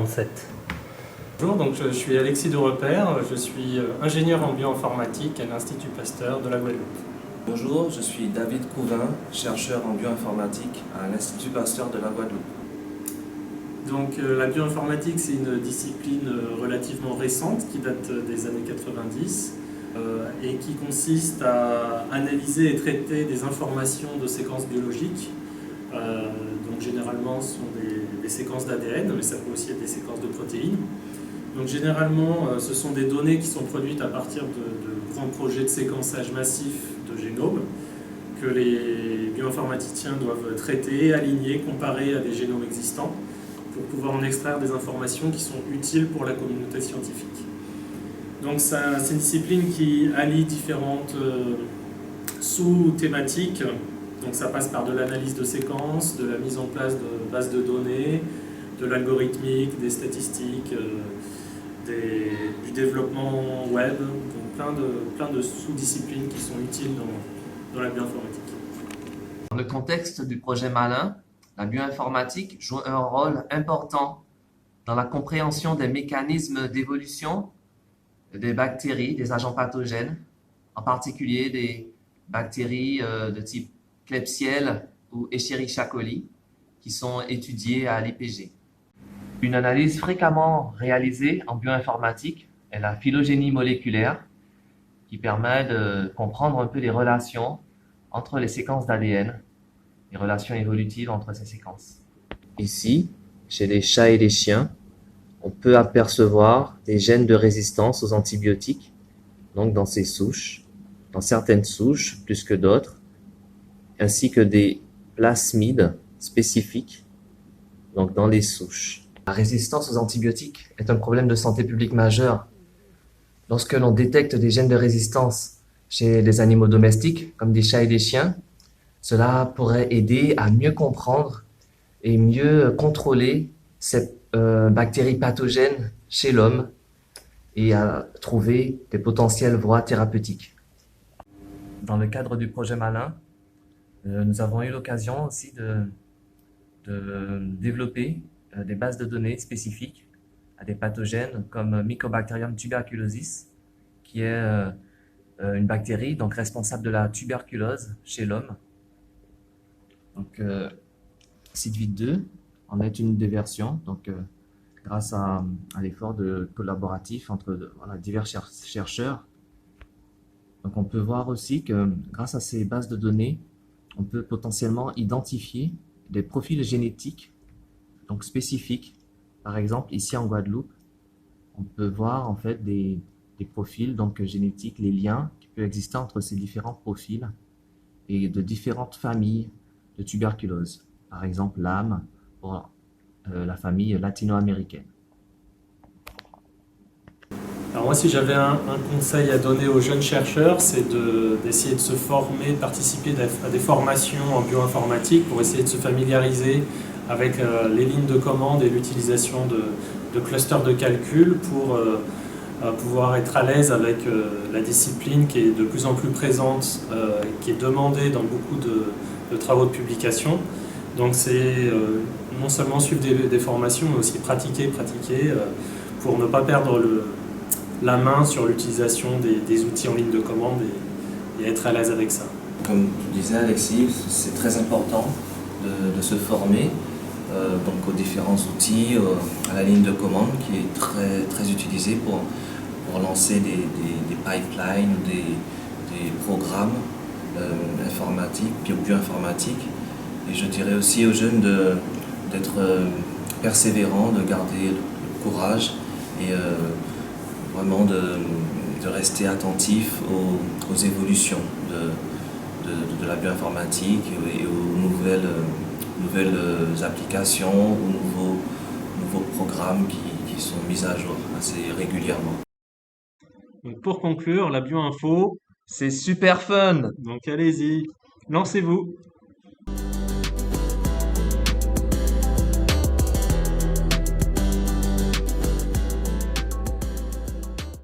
47. Bonjour, donc je suis Alexis de Repère, je suis ingénieur en bioinformatique à l'Institut Pasteur de la Guadeloupe. Bonjour, je suis David Couvin, chercheur en bioinformatique à l'Institut Pasteur de la Guadeloupe. Donc la bioinformatique, c'est une discipline relativement récente qui date des années 90 et qui consiste à analyser et traiter des informations de séquences biologiques. Donc généralement ce sont des séquences d'ADN, mais ça peut aussi être des séquences de protéines. Donc généralement ce sont des données qui sont produites à partir de grands projets de séquençage massif de génomes que les bioinformaticiens doivent traiter, aligner, comparer à des génomes existants pour pouvoir en extraire des informations qui sont utiles pour la communauté scientifique. Donc c'est une discipline qui allie différentes sous-thématiques. Donc ça passe par de l'analyse de séquences, de la mise en place de bases de données, de l'algorithmique, des statistiques, du développement web, donc plein de sous-disciplines qui sont utiles dans la bioinformatique. Dans le contexte du projet Malin, la bioinformatique joue un rôle important dans la compréhension des mécanismes d'évolution des bactéries, des agents pathogènes, en particulier des bactéries de type Klebsiella ou Escherichia coli, qui sont étudiées à l'IPG. Une analyse fréquemment réalisée en bioinformatique est la phylogénie moléculaire, qui permet de comprendre un peu les relations entre les séquences d'ADN, les relations évolutives entre ces séquences. Ici, chez les chats et les chiens, on peut apercevoir des gènes de résistance aux antibiotiques, donc dans ces souches, dans certaines souches plus que d'autres, ainsi que des plasmides spécifiques, donc dans les souches. La résistance aux antibiotiques est un problème de santé publique majeur. Lorsque l'on détecte des gènes de résistance chez les animaux domestiques, comme des chats et des chiens, cela pourrait aider à mieux comprendre et mieux contrôler ces bactéries pathogènes chez l'homme et à trouver des potentielles voies thérapeutiques. Dans le cadre du projet Malin, nous avons eu l'occasion aussi de développer des bases de données spécifiques à des pathogènes comme Mycobacterium tuberculosis, qui est une bactérie donc responsable de la tuberculose chez l'homme. Donc, CITVIT 2 en est une des versions, donc grâce à l'effort collaboratif entre divers chercheurs. Donc on peut voir aussi que grâce à ces bases de données, on peut potentiellement identifier des profils génétiques donc spécifiques. Par exemple, ici en Guadeloupe, on peut voir en fait des profils donc génétiques, les liens qui peuvent exister entre ces différents profils et de différentes familles de tuberculose. Par exemple, l'AM pour la famille latino-américaine. Alors moi, si j'avais un conseil à donner aux jeunes chercheurs, c'est d'essayer de se former, de participer à des formations en bioinformatique pour essayer de se familiariser avec les lignes de commande et l'utilisation de clusters de calcul pour pouvoir être à l'aise avec la discipline qui est de plus en plus présente, qui est demandée dans beaucoup de travaux de publication. Donc c'est non seulement suivre des formations, mais aussi pratiquer pour ne pas perdre la main sur l'utilisation des outils en ligne de commande et être à l'aise avec ça. Comme tu disais Alexis, c'est très important de se former donc aux différents outils, à la ligne de commande qui est très utilisée pour lancer des pipelines, des programmes informatiques, bioinformatiques. Et je dirais aussi aux jeunes d'être persévérants, de garder le courage et vraiment de rester attentifs aux évolutions de la bioinformatique et aux nouvelles applications, aux nouveaux programmes qui sont mis à jour assez régulièrement. Donc pour conclure, la bioinfo, C'est super fun! donc allez-y, lancez-vous!